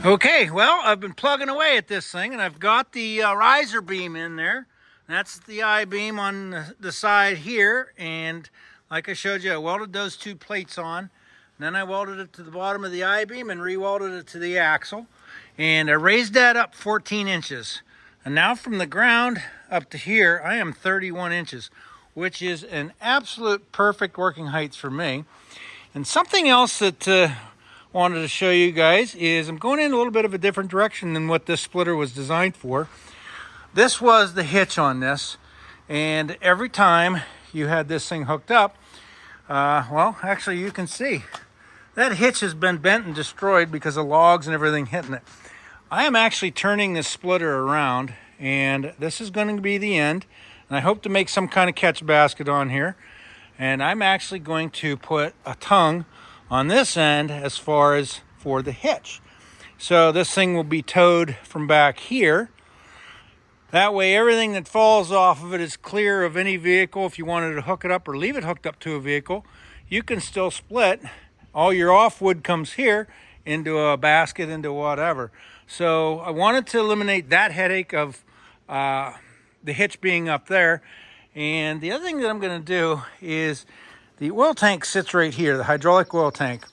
Okay, well, I've been plugging away at this thing, and I've got the riser beam in there. That's the I-beam on the side here, and like I showed you, I welded those two plates on. And then I welded it to the bottom of the I-beam and re-welded it to the axle. And I raised that up 14 inches. And now from the ground up to here, I am 31 inches, which is an absolute perfect working height for me. And something else that wanted to show you guys is I'm going in a little bit of a different direction than what this splitter was designed for. This was the hitch on this, and every time you had this thing hooked up, well, actually you can see that hitch has been bent and destroyed because of logs and everything hitting it. I am actually turning this splitter around, and this is going to be the end, and I hope to make some kind of catch basket on here. And I'm actually going to put a tongue on this end as far as for the hitch. So this thing will be towed from back here. That way everything that falls off of it is clear of any vehicle. If you wanted to hook it up or leave it hooked up to a vehicle, you can still split. All your off wood comes here into a basket, into whatever. So I wanted to eliminate that headache of the hitch being up there. And the other thing that I'm going to do is the oil tank sits right here, the hydraulic oil tank.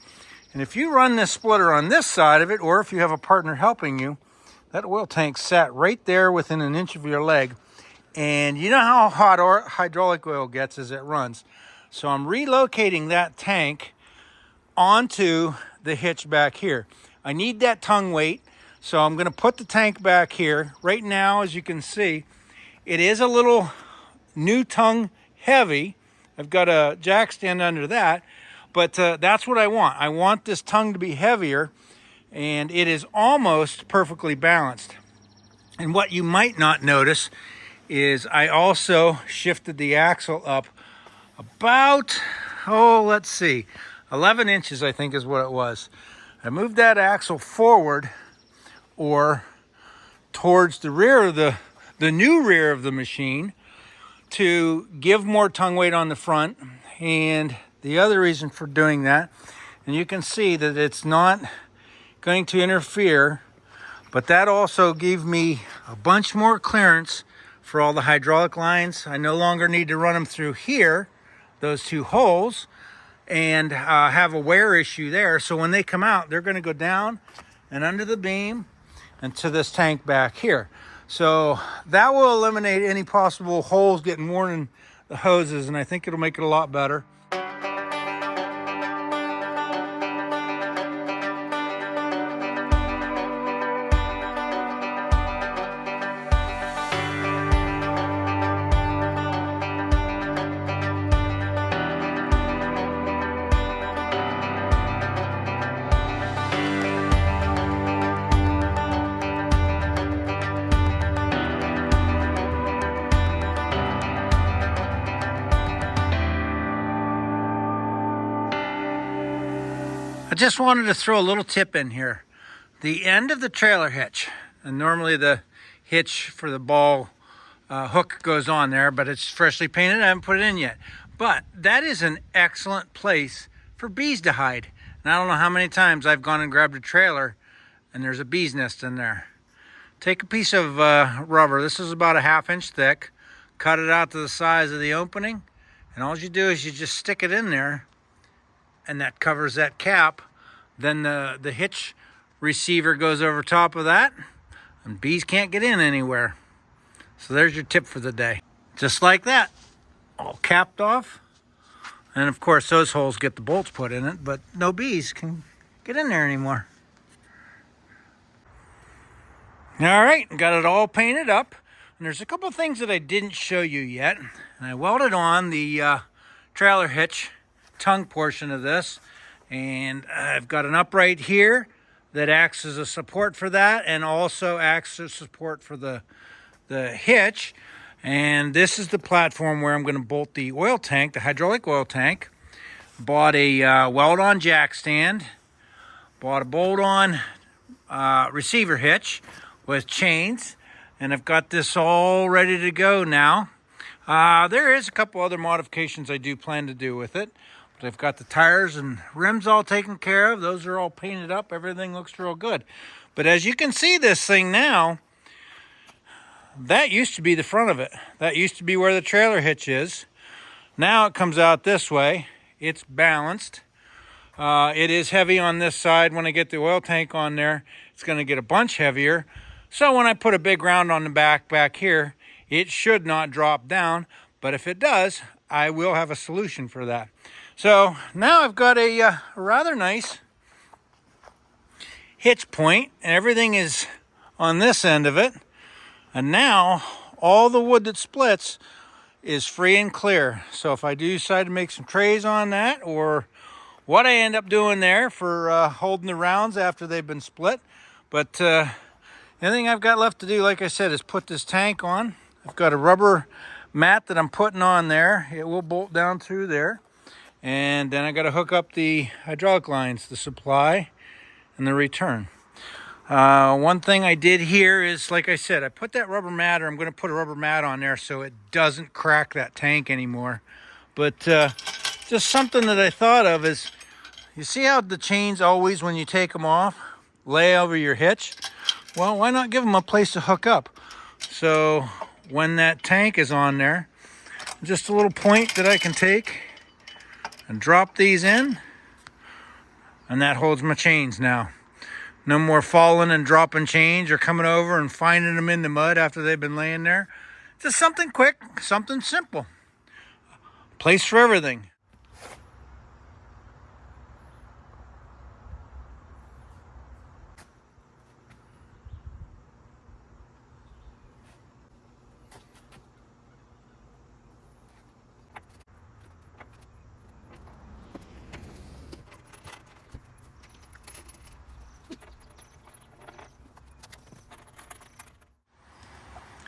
And if you run this splitter on this side of it, or if you have a partner helping you, that oil tank sat right there within an inch of your leg. And you know how hot hydraulic oil gets as it runs. So I'm relocating that tank onto the hitch back here. I need that tongue weight, so I'm going to put the tank back here. Right now, as you can see, it is a little new tongue heavy. I've got a jack stand under that, but that's what I want. I want this tongue to be heavier, and it is almost perfectly balanced. And what you might not notice is I also shifted the axle up about, let's see, 11 inches I think is what it was. I moved that axle forward, or towards the rear of the new rear of the machine, to give more tongue weight on the front. And the other reason for doing that, and you can see that it's not going to interfere, but that also gave me a bunch more clearance for all the hydraulic lines. I no longer need to run them through here, those two holes, and have a wear issue there. So when they come out, they're going to go down and under the beam and to this tank back here. So that will eliminate any possible holes getting worn in the hoses, and I think it'll make it a lot better. I just wanted to throw a little tip in here. The end of the trailer hitch, and normally the hitch for the ball hook goes on there, but it's freshly painted. I haven't put it in yet. But that is an excellent place for bees to hide. And I don't know how many times I've gone and grabbed a trailer and there's a bee's nest in there. Take a piece of rubber. This is about a 1/2 inch thick. Cut it out to the size of the opening. And all you do is you just stick it in there, and that covers that cap. Then the hitch receiver goes over top of that, and bees can't get in anywhere. So there's your tip for the day. Just like that, all capped off. And of course those holes get the bolts put in it, but no bees can get in there anymore. All right, got it all painted up. And there's a couple things that I didn't show you yet. And I welded on the trailer hitch tongue portion of this. And I've got an upright here that acts as a support for that and also acts as support for the hitch. And this is the platform where I'm going to bolt the oil tank, the hydraulic oil tank. Bought a weld-on jack stand. Bought a bolt-on receiver hitch with chains, and I've got this all ready to go now. There is a couple other modifications I do plan to do with it, but I've got the tires and rims all taken care of. Those are all painted up. Everything looks real good. But as you can see this thing now, that used to be the front of it. That used to be where the trailer hitch is. Now it comes out this way. It's balanced. It is heavy on this side. When I get the oil tank on there, it's going to get a bunch heavier. So when I put a big round on the back here, it should not drop down. But if it does, I will have a solution for that. So now I've got a rather nice hitch point, and everything is on this end of it. And now all the wood that splits is free and clear. So if I do decide to make some trays on that, or what I end up doing there for holding the rounds after they've been split. But the thing I've got left to do, like I said, is put this tank on. I've got a rubber mat that I'm putting on there. It will bolt down through there. And then I got to hook up the hydraulic lines, the supply and the return. One thing I did here is, like I said, I put that rubber mat, or I'm going to put a rubber mat on there so it doesn't crack that tank anymore. But just something that I thought of is, you see how the chains always, when you take them off, lay over your hitch? Well, why not give them a place to hook up? So when that tank is on there, just a little point that I can take and drop these in, and that holds my chains now. No more falling and dropping chains or coming over and finding them in the mud after they've been laying there. Just something quick, something simple. Place for everything.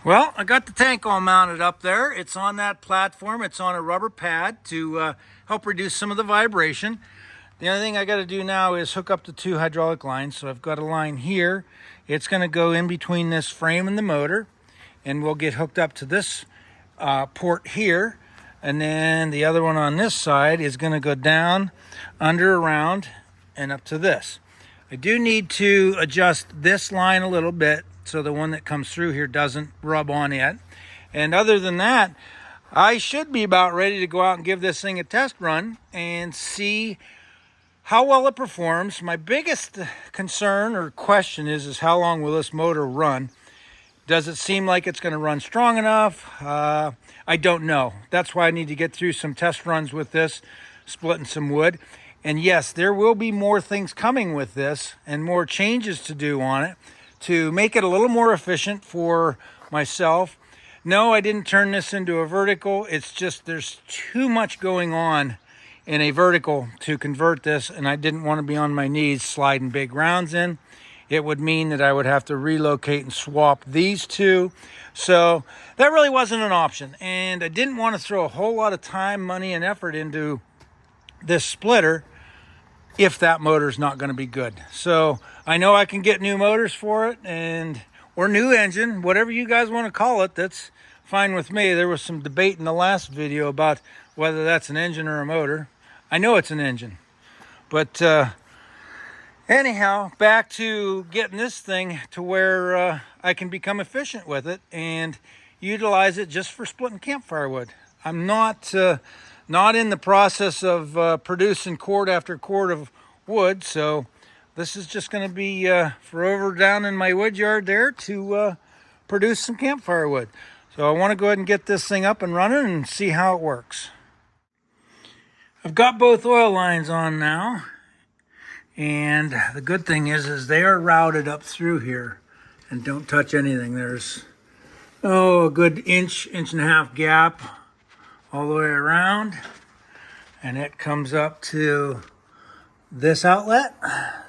Well, I got the tank all mounted up there. It's on that platform. It's on a rubber pad to help reduce some of the vibration. The only thing I got to do now is hook up the two hydraulic lines. So I've got a line here. It's going to go in between this frame and the motor, and we'll get hooked up to this port here. And then the other one on this side is going to go down, under, around, and up to this. I do need to adjust this line a little bit so the one that comes through here doesn't rub on it. And other than that, I should be about ready to go out and give this thing a test run and see how well it performs. My biggest concern or question is how long will this motor run? Does it seem like it's going to run strong enough? I don't know. That's why I need to get through some test runs with this, splitting some wood. And yes, there will be more things coming with this and more changes to do on it to make it a little more efficient for myself. No, I didn't turn this into a vertical. It's just there's too much going on in a vertical to convert this, and I didn't want to be on my knees sliding big rounds in. It would mean that I would have to relocate and swap these two. So that really wasn't an option. And I didn't want to throw a whole lot of time, money, and effort into this splitter if that motor's not going to be good. So I know I can get new motors for it, or new engine, whatever you guys want to call it. That's fine with me. There was some debate in the last video about whether that's an engine or a motor. I know it's an engine. But anyhow, back to getting this thing to where I can become efficient with it and utilize it just for splitting campfire wood. I'm not in the process of producing cord after cord of wood, so this is just going to be for over down in my wood yard there to produce some campfire wood. So I want to go ahead and get this thing up and running and see how it works. I've got both oil lines on now, and the good thing is they are routed up through here, and don't touch anything. There's, oh, a good inch and a half gap all the way around. And it comes up to this outlet,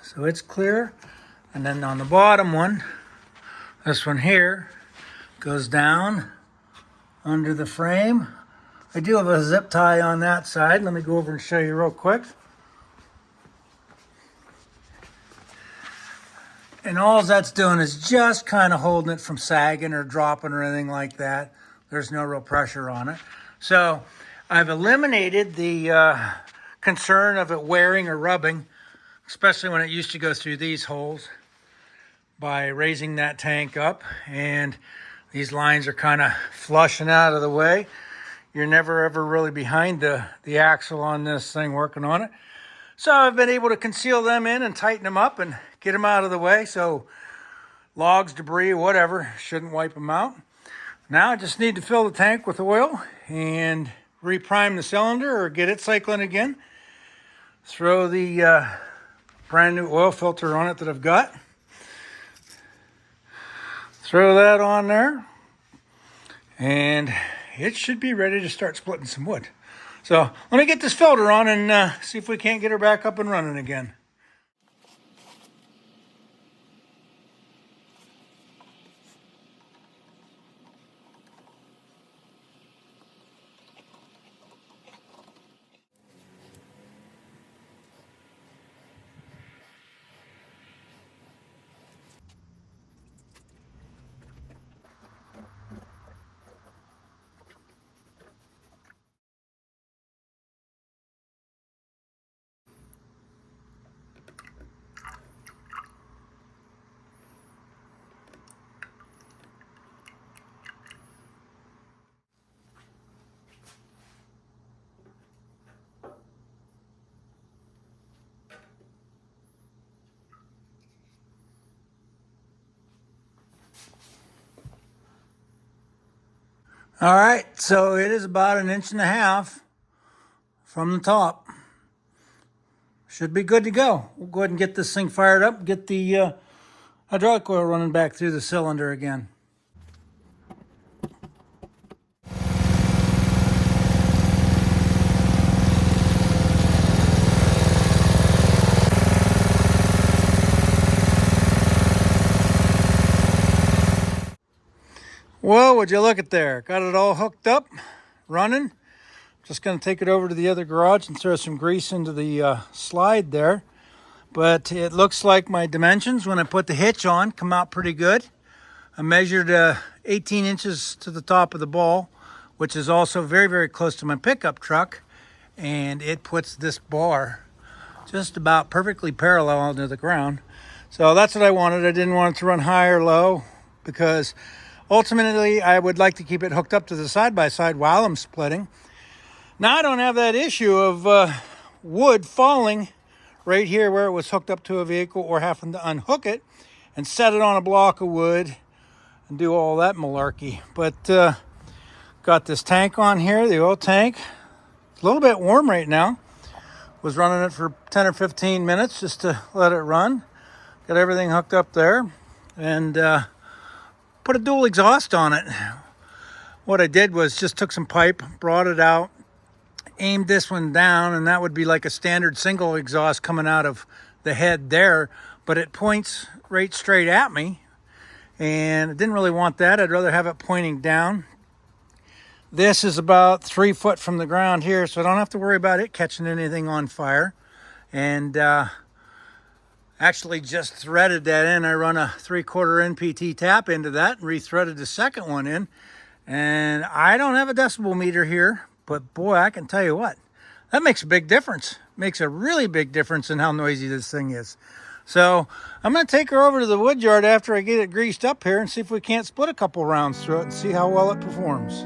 so it's clear. And then on the bottom one, this one here, goes down under the frame. I do have a zip tie on that side. Let me go over and show you real quick. And all that's doing is just kind of holding it from sagging or dropping or anything like that. There's no real pressure on it. So I've eliminated the concern of it wearing or rubbing, especially when it used to go through these holes, by raising that tank up. And these lines are kind of flushing out of the way. You're never ever really behind the axle on this thing working on it. So I've been able to conceal them in and tighten them up and get them out of the way so logs, debris, whatever shouldn't wipe them out. Now I just need to fill the tank with oil and reprime the cylinder or get it cycling again. Throw the brand new oil filter on it that I've got. Throw that on there and it should be ready to start splitting some wood. So let me get this filter on and see if we can't get her back up and running again. All right, so it is about 1.5 inches from the top. Should be good to go. We'll go ahead and get this thing fired up, get the hydraulic oil running back through the cylinder again. Well, would you look at there? Got it all hooked up, running. Just going to take it over to the other garage and throw some grease into the slide there. But it looks like my dimensions when I put the hitch on come out pretty good. I measured 18 inches to the top of the ball, which is also very, very close to my pickup truck. And it puts this bar just about perfectly parallel to the ground. So that's what I wanted. I didn't want it to run high or low because ultimately I would like to keep it hooked up to the side-by-side while I'm splitting. Now I don't have that issue of wood falling right here where it was hooked up to a vehicle or having to unhook it and set it on a block of wood and do all that malarkey. But got this tank on here, the oil tank. It's a little bit warm right now. Was running it for 10 or 15 minutes just to let it run. Got everything hooked up there and put a dual exhaust on it. What I did was just took some pipe, brought it out, aimed this one down, and that would be like a standard single exhaust coming out of the head there, but it points right straight at me, and I didn't really want that. I'd rather have it pointing down. This is about 3 foot from the ground here, so I don't have to worry about it catching anything on fire. And actually just threaded that in. I run a 3/4 NPT tap into that and rethreaded the second one in. And I don't have a decibel meter here, but boy, I can tell you what, that makes a big difference. Makes a really big difference in how noisy this thing is. So I'm going to take her over to the wood yard after I get it greased up here and see if we can't split a couple rounds through it and see how well it performs.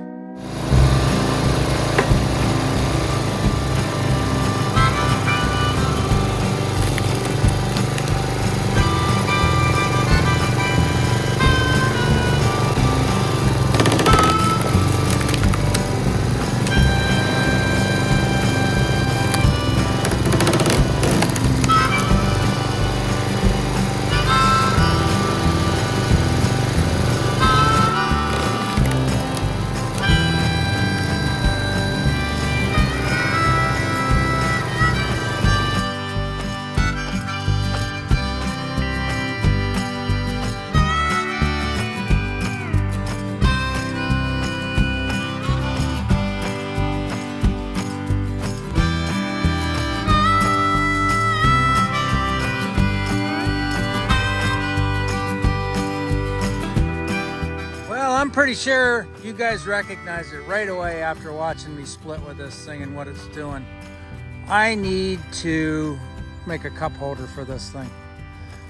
I'm pretty sure you guys recognize it right away after watching me split with this thing and what it's doing. I need to make a cup holder for this thing.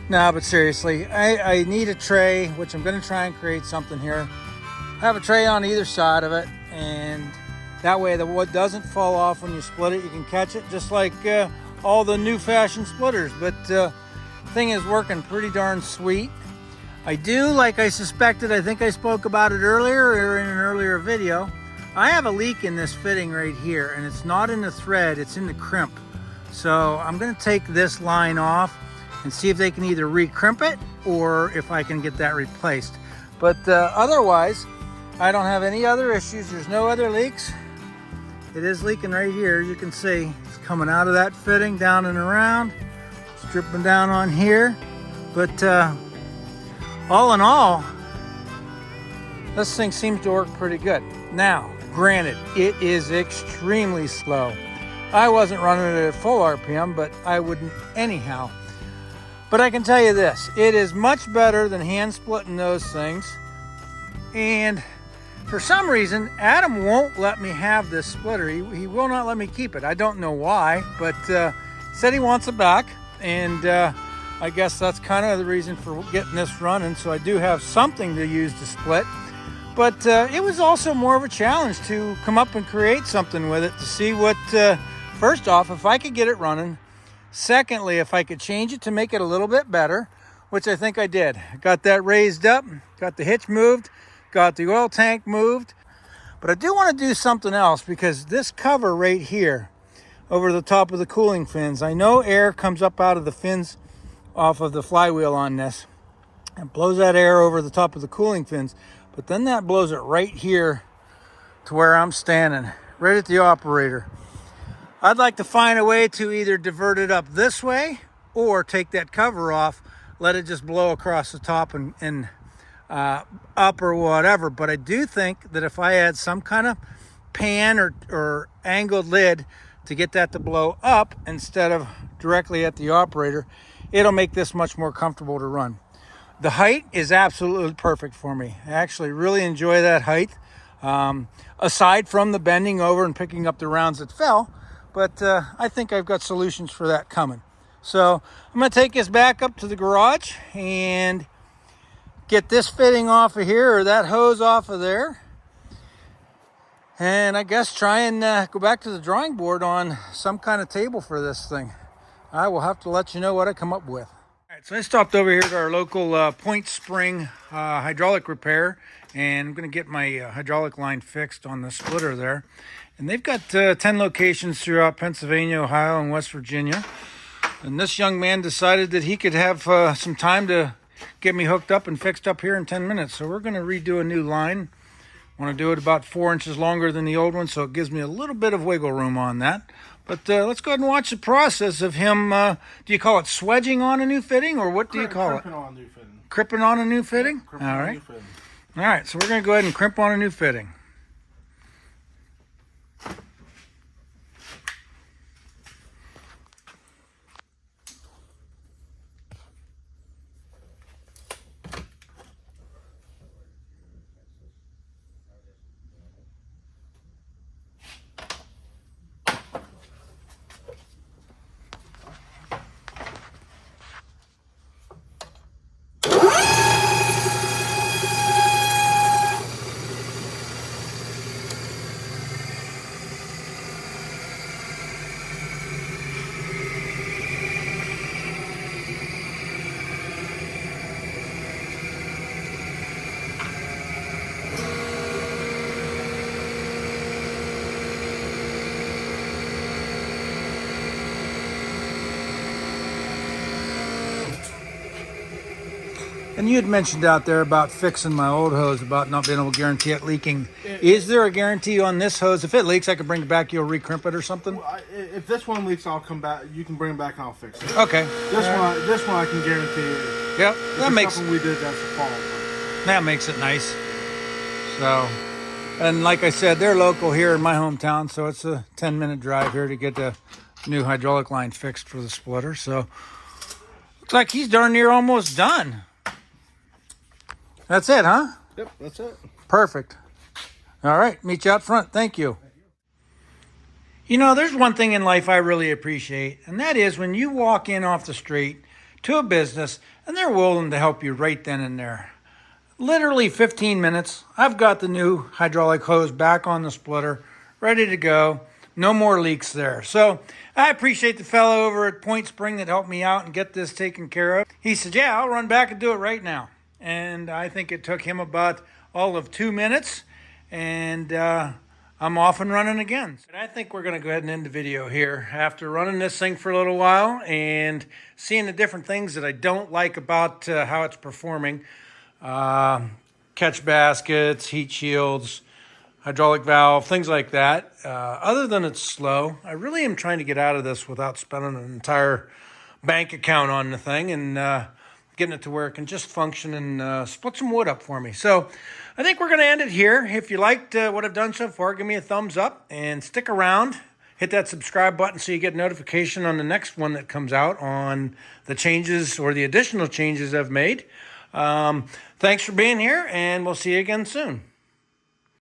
No, but seriously, I need a tray, which I'm going to try and create something here. Have a tray on either side of it, and that way the wood doesn't fall off when you split it. You can catch it just like all the new fashion splitters, but thing is working pretty darn sweet. I do, like I suspected, I think I spoke about it earlier or in an earlier video. I have a leak in this fitting right here, and it's not in the thread, it's in the crimp. So I'm gonna take this line off and see if they can either re-crimp it or if I can get that replaced. But otherwise, I don't have any other issues. There's no other leaks. It is leaking right here, as you can see. It's coming out of that fitting, down and around. It's dripping down on here. But all in all, this thing seems to work pretty good. Now, granted, it is extremely slow. I wasn't running it at full RPM, but I wouldn't anyhow. But I can tell you this, it is much better than hand splitting those things. And for some reason, Adam won't let me have this splitter. He will not let me keep it. I don't know why, but said he wants it back. And I guess that's kind of the reason for getting this running. So I do have something to use to split. But it was also more of a challenge to come up and create something with it to see what, first off, if I could get it running. Secondly, if I could change it to make it a little bit better, which I think I did. Got that raised up, got the hitch moved, got the oil tank moved. But I do want to do something else because this cover right here over the top of the cooling fins, I know air comes up out of the fins off of the flywheel on this and blows that air over the top of the cooling fins, but then that blows it right here to where I'm standing, right at the operator. I'd like to find a way to either divert it up this way or take that cover off, let it just blow across the top and up or whatever. But I do think that if I add some kind of pan or angled lid to get that to blow up instead of directly at the operator, it'll make this much more comfortable to run. The height is absolutely perfect for me. I actually really enjoy that height, aside from the bending over and picking up the rounds that fell. But I think I've got solutions for that coming. So I'm going to take this back up to the garage and get this fitting off of here, or that hose off of there. And I guess try and go back to the drawing board on some kind of table for this thing. I will have to let you know what I come up with. All right, so I stopped over here to our local Point Spring hydraulic repair, and I'm going to get my hydraulic line fixed on the splitter there. And they've got 10 locations throughout Pennsylvania, Ohio, and West Virginia. And this young man decided that he could have some time to get me hooked up and fixed up here in 10 minutes. So we're going to redo a new line. I want to do it about 4 inches longer than the old one, so it gives me a little bit of wiggle room on that. But let's go ahead and watch the process of him, do you call it swedging on a new fitting, or what do you call it? Crimping on a new fitting. Crimping on a new fitting? Yeah, all right. All right, so we're going to go ahead and crimp on a new fitting. And you had mentioned out there about fixing my old hose, about not being able to guarantee it leaking. Is there a guarantee on this hose? If it leaks, I can bring it back, you'll recrimp it or something? Well, if this one leaks, I'll come back. You can bring it back and I'll fix it. Okay. This one I can guarantee you. Yep, that makes we did that's a fault. That makes it nice. So, and like I said, they're local here in my hometown, so it's a 10-minute drive here to get the new hydraulic line fixed for the splitter. So, looks like he's darn near almost done. That's it, huh? Yep, that's it. Perfect. All right, meet you out front. Thank you. You know, there's one thing in life I really appreciate, and that is when you walk in off the street to a business and they're willing to help you right then and there. Literally 15 minutes, I've got the new hydraulic hose back on the splitter, ready to go. No more leaks there. So I appreciate the fellow over at Point Spring that helped me out and get this taken care of. He said, yeah, I'll run back and do it right now. And I think it took him about all of 2 minutes, and I'm off and running again. And I think we're going to go ahead and end the video here after running this thing for a little while and seeing the different things that I don't like about how it's performing. Catch baskets, heat shields, hydraulic valve, things like that. Other than it's slow, I really am trying to get out of this without spending an entire bank account on the thing and getting it to where it can just function and split some wood up for me. So I think we're going to end it here. If you liked what I've done so far, give me a thumbs up and stick around. Hit that subscribe button so you get notification on the next one that comes out on the changes or the additional changes I've made. Thanks for being here, and we'll see you again soon.